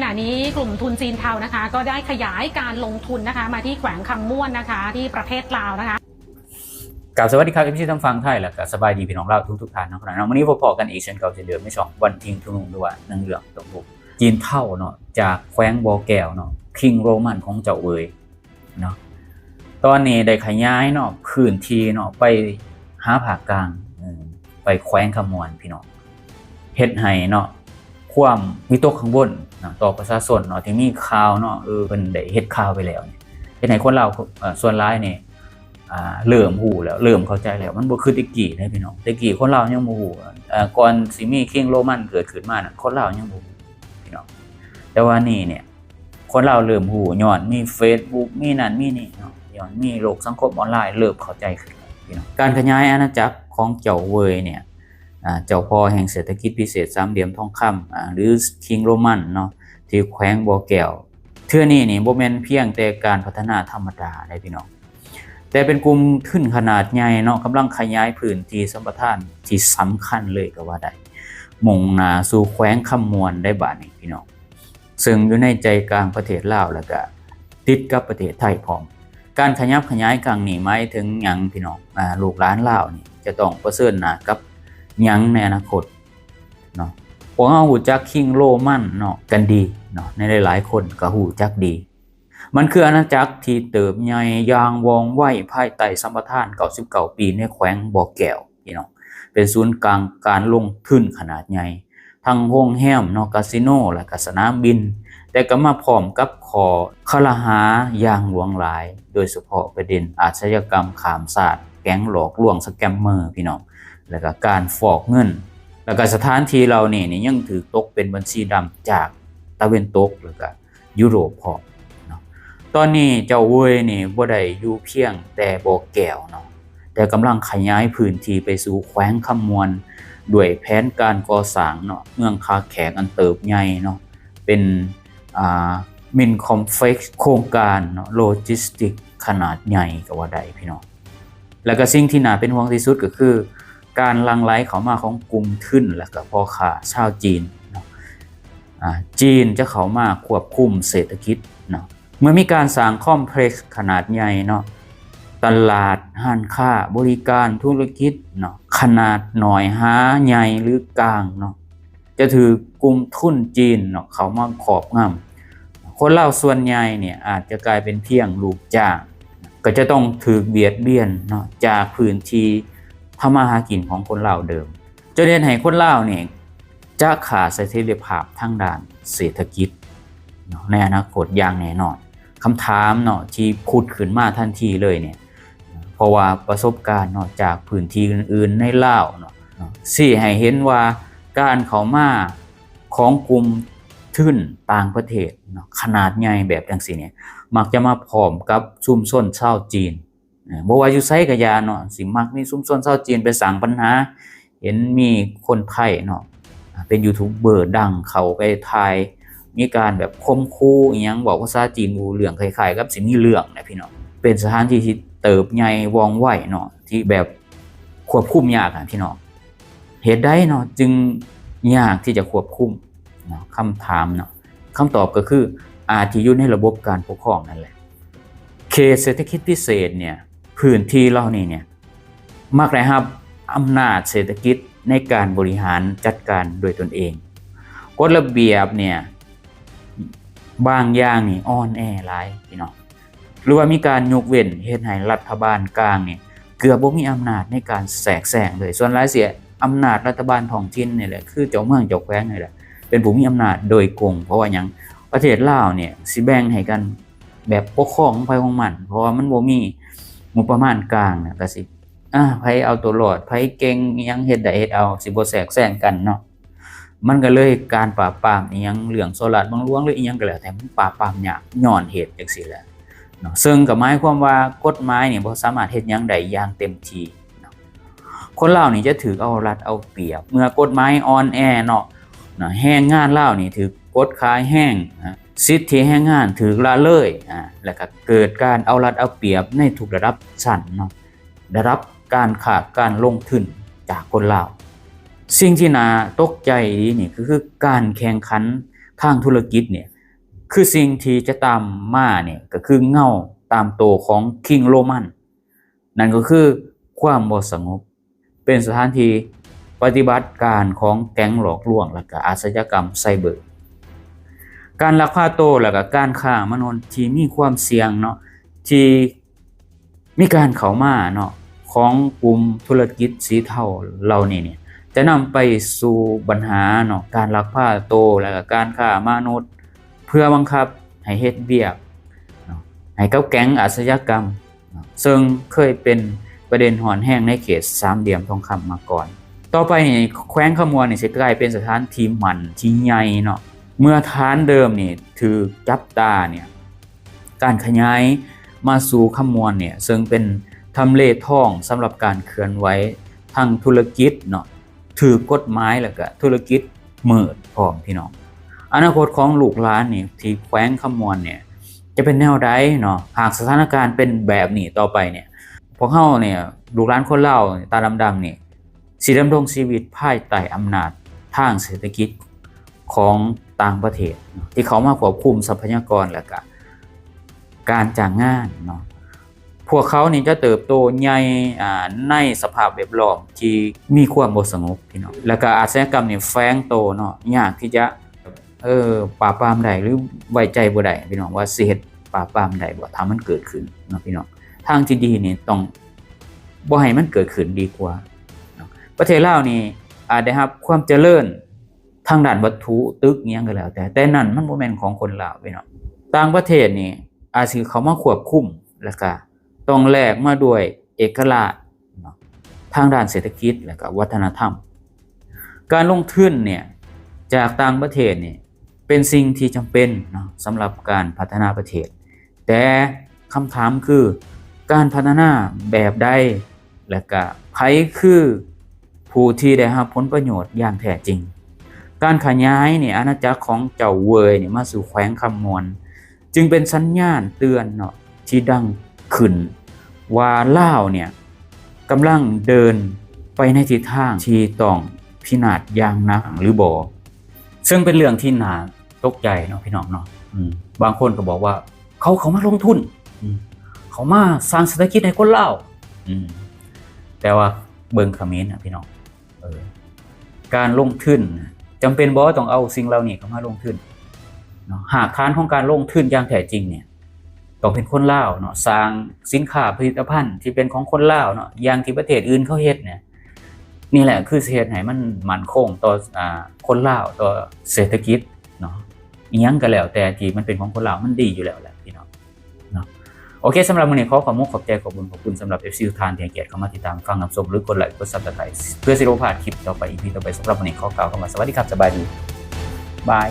ณะนี้กลุ่มทุนจีนเทานะคะก็ได้ขยายการลงทุนนะคะมาที่แขวงคำม่วนนะคะที่ประเทศลาวนะคะกล่าวสวัสดีครับพี่ทั้งฟังไทยและก็สบายดีพี่น้องเราทุกท่านนะครับวันนี้พบกันอีกเช่นเก่าเช่นเดิมในช่องวันทิ้งทุ่งด้วยนั่งเหลืองตกลุกจีนเท่าเนาะจากแขวงบ่อแก้วเนาะคิงโรมันของเจ้าเวยเนาะตอนนี้ได้ขยายเนาะพื้นที่เนาะไปหาภาคกลางไปแขวงคำม่วนพี่น้องเฮ็ดให้เนาะความวิตกข้างบนเนาะต่อประชาชนเนาะที่มีข่าวเนาะเพิ่นได้เฮ็ดข่าวไปแล้วเฮ็ดให้คนเราส่วนร้ายนี่เริ่มหูแล้วเริ่มเข้าใจแล้วมันบ่คือตะกี้นะพี่น้องตะกี้คนลาวยังบ่ฮู้ก่อนสิมีคิงโรมันเกิดขึ้นมาน่ะคนลาวยังบ่ฮู้พี่น้องแต่ว่านี่เนี่ยคนลาวเริ่มฮู้ย้อนมี Facebook มีนั่นมีนี่เนาะย้อนมีโลกสังคมออนไลน์เริ่มเข้าใจขึ้นพี่น้องการขยายอาณาจักรของเจ้าเวยเนี่ยเจ้าพ่อแห่งเศรษฐกิจพิเศษสามเหลี่ยมทองคำหรือคิงโรมันเนาะที่แขวงบ่อแก้วเทื่อนี้นี่บ่แม่นเพียงแต่การพัฒนาธรรมดาได้พี่น้องแต่เป็นกลุ่มทุนขนาดใหญ่เนาะกำลังขยายพื้นที่สัมปทานที่สำคัญเลยก็ว่าได้มุ่งหน้าสู่แขวงคำม่วนได้บาดนี้พี่น้องซึ่งอยู่ในใจกลางประเทศลาวแล้วก็ติดกับประเทศไทยพร้อมการขยับขยายครั้งนี้หมายถึงหยังพี่น้องลูกหลานลาวนี่จะต้องเผชิญหน้ากับหยังในอนาคตเนาะพวกเราฮู้จักคิงโรมันเนาะกันดีเนาะในหลายๆคนก็ฮู้จักดีมันคืออาณาจักรที่เติบใหญ่อย่างว่องไวภายใต้สัมปทาน99ปีในแขวงบ่อแก้วพี่น้องเป็นศูนย์กลางการลงทุนขนาดใหญ่ทั้งโรงแรมเนาะคาสิโนและก็สนามบินแต่ก็มาพร้อมกับข้อคอรหาอย่างหลวงหลายโดยเฉพาะประเด็นอาชญากรรมข้ามชาติแก๊งหลอกลวงสแกมเมอร์พี่น้องแล้วก็การฟอกเงินแล้วก็สถานที่เหล่านี้นี่ยังถือตกเป็นบัญชีดำจากตะวันตกแล้วก็ยุโรปพร้อมตอนนี้เจ้าเวยนี่บ่ได้อยู่เพียงแต่บ่อแก้วเนาะแต่กำลังขยายพื้นที่ไปสู่แขวงคำม่วนด้วยแผนการก่อสร้างเนาะเมืองคาแขกอันเติบใหญ่เนาะเป็นมินคอมเพล็กซ์โครงการเนาะโลจิสติกขนาดใหญ่ก็ว่าได้พี่น้องแล้วก็สิ่งที่น่าเป็นห่วงที่สุดก็คือการลังไหลเข้ามาของกลุ่มทุนและก็พ่อค้าชาวจีนเนาะจีนจะเข้ามาควบคุมเศรษฐกิจเนาะเมื่อมีการสร้างคอมเพล็กซ์ขนาดใหญ่เนาะตลาดห้างค้าบริการธุรกิจเนาะขนาดหน่อยหาใหญ่หรือกลางเนาะจะถือกลุ่มทุนจีนเนาะเขามาครอบงำคนลาวส่วนใหญ่เนี่ยอาจจะกลายเป็นเพียงลูกจ้างก็จะต้องถูกเบียดเบียนเนาะจากพื้นที่ทำมาหากินของคนลาวเดิมจะเรียนให้คนลาวเนี่ยจะขาดเสถียรภาพทางด้านเศรษฐกิจเนาะในอนาคตอย่างแน่นอนคำถามเนาะที่พูดขึ้นมาทันทีเลยเนี่ยเพราะว่าประสบการณ์เนาะจากพื้นที่อื่นๆในลาวเนาะสิให้เห็นว่าการเข้ามาของกลุ่มทุนต่างประเทศเนาะขนาดใหญ่แบบจังซี่เนี่ยมักจะมาพร้อมกับชุมชนชาวจีนบ่ว่าอยู่ไสก็ยาเนาะสิมักมีชุมชนชาวจีนไปสร้างปัญหาเห็นมีคนไทยเนาะเป็นยูทูบเบอร์ดังเข้าไปถ่ายมีการแบบคมคู่อีหยังบอกภาษาจีนรู้เรื่องคล้ายๆกับสิมีเรื่องนะพี่น้องเป็นสถานที่ที่เติบใหญ่ว่องไวเนาะที่แบบควบคุมยากพี่น้องเหตุใดเนาะจึงยากที่จะควบคุมเนาะคำถามเนาะคำตอบก็คืออาจจะอยู่ในระบบการปกครองนั่นแหละเขตเศรษฐกิจพิเศษเนี่ยพื้นที่เหล่านี้เนี่ยมักได้รับอำนาจเศรษฐกิจในการบริหารจัดการโดยตนเองกฎระเบียบเนี่ยบางอย่างนี่อ่อนแอหลายพี่น้องหรือว่ามีการยกเว้นเฮ็ดให้รัฐบาลกลางนี่เกือบบ่มีอำนาจในการแทรกแซงเลยส่วนหลายเสียอำนาจรัฐบาลท้องถิ่นนี่แหละคือเจ้าเมืองเจ้าแขวงนี่แหละเป็นผู้มีอำนาจโดยกงเพราะว่าหยังประเทศลาวเนี่ยสิแบ่งให้กันแบบปกครองของไผของมันเพราะว่ามันบ่มีงบประมาณกลางน่ะก็สิไผเอาตัวรอดไผเก่งอิหยังเฮ็ดได้เฮ็ดเอาสิบ่แทรกแซงกันเนาะมันก็เลยการปราบปรามอีหยังเรื่องโซลาร์บางหลวงหรืออีหยังก็แล้วแต่มันปราบปรามยากย้อนเหตุจังซี่แหละเนาะซึ่งก็หมายความว่ากฎหมายนี่บ่สามารถเฮ็ดหยังได้อย่างเต็มที่เนาะคนลาวนี่จะถูกเอารัดเอาเปรียบเมื่อกฎหมายอ่อนแอเนาะแรงงานลาวนี่ถูกกดขายแห้งสิทธิแรงงานถูกละเลยแล้วก็เกิดการเอารัดเอาเปรียบในทุกระดับชั้นเนาะได้รับการขาดการลงทุนจากคนลาวสิ่งที่น่าตกใจนี่ก็คือการแข่งขันทางธุรกิจเนี่ย คือสิ่งที่จะตามมาเนี่ยก็คือเงาตามโตของคิงโรมันนั่นก็คือความบ่สงบเป็นสถานที่ปฏิบัติการของแก๊งหลอกลวงและก็อาชญากรรมไซเบอร์การลักพาตัวและก็การฆ่ามนุษย์ที่มีความเสี่ยงเนาะที่มีการเข้ามาเนาะของกลุ่มธุรกิจสีเทาเหล่านี้เนี่ยจะนำไปสู่ปัญหาเนาะการลักพาตัวและก็การฆ่ามนุษย์เพื่อบังคับให้เฮ็ดเวียกเนาะให้กับแก๊งอาชญากรรมเนาะซึ่งเคยเป็นประเด็นหอนแห้งในเขตสามเหลี่ยมทองคำมาก่อนต่อไปนี่แขวงขมวนนี่สิกลายเป็นสถานที่หมันที่ใหญ่เนาะเมื่อฐานเดิมนี่ถือจับตาเนี่ยการขยายมาสู่ขมวนเนี่ยซึ่งเป็นทำเลทองสำหรับการเคลื่อนไหวทางธุรกิจเนาะถือกฎหมายแล้วก็ธุรกิจมืดพร้อมพี่น้องอนาคตของลูกหลานนี่ที่แขวงขมวนเนี่ยจะเป็นแนวใดเนาะหากสถานการณ์เป็นแบบนี้ต่อไปเนี่ยพวกเฮาเนี่ยลูกหลานคนลาวตาดำๆนี่สิดำรงชีวิตภายใต้อำนาจทางเศรษฐกิจของต่างประเทศที่เขามาควบคุมทรัพยากรและก็การจ้างงานเนาะพวกเขานี่จะเติบโตใหญ่ในสภาพแวดล้อมที่มีความบ่สงบพี่น้องแล้วก็อาชญากรรมนี่แฝงโตเนาะยากที่จะปราบปรามได้หรือไว้ใจบ่ได้พี่น้องว่าสิเฮ็ดปราบปรามได้บ่ถ้ามันเกิดขึ้นเนาะพี่น้องทางที่ดีนี่ต้องบ่ให้มันเกิดขึ้นดีกว่าประเทศลาวนี่อาจได้รับความเจริญทางด้านวัตถุตึกอิหยังก็แล้วแต่นั่นมันบ่แม่นของคนลาวพี่น้องต่างประเทศนี่อาจสิเข้ามาควบคุมแล้วก็ต้องแลกมาด้วยเอกราชเนาะทางด้านเศรษฐกิจแล้วก็วัฒนธรรมการลงทุนเนี่ยจากต่างประเทศนี่เป็นสิ่งที่จำเป็นเนาะสำหรับการพัฒนาประเทศแต่คำถามคือการพัฒนาแบบใดและก็ไผคือผู้ที่ได้รับผลประโยชน์อย่างแท้จริงการขยายเนี่ยอาณาจักรของเจ้าเวยนี่มาสู่แขวงคำมวนจึงเป็นสัญญาณเตือนเนาะที่ดังขึ้นว่าลาวเนี่ยกำลังเดินไปในทิศทางที่ต้องพินาศอย่างหนักหรือบ่ซึ่งเป็นเรื่องที่น่าตกใจเนาะพี่น้องเนาะบางคนก็บอกว่าเขามาลงทุนเขามาสร้างเศรษฐกิจให้คนลาวแต่ว่าเบิ่งเขมรนะพี่น้องการลงทุนจำเป็นบ่ต้องเอาสิ่งเหล่านี้เข้ามาลงทุนเนาะหากฐานของการลงทุนอย่างแท้จริงเนี่ยต้องเป็นคนลาวเนาะสร้างสินค้าผลิตภัณฑ์ที่เป็นของคนลาวเนาะอย่างที่ประเทศอื่นเขาเฮ็ดเนี่ยนี่แหละคือเฮ็ดให้มันมั่นคงต่อคนลาวต่อเศรษฐกิจเนาะอีหยังก็แล้วแต่ที่มันเป็นของคนลาวมันดีอยู่แล้วแหละพี่น้องเนาะโอเคสำหรับมื้อนี้ขอความขอบใจขอบคุณสำหรับ FC ทุกท่านที่ให้เกียรติเข้ามาติดตามฟังรับชมหรือกดไลค์กด Subscribe เพื่อสิบ่พลาดคลิปต่อไป EP ต่อไปสำหรับวันนี้ขอกล่าวคำว่าสวัสดีครับสบายดีบาย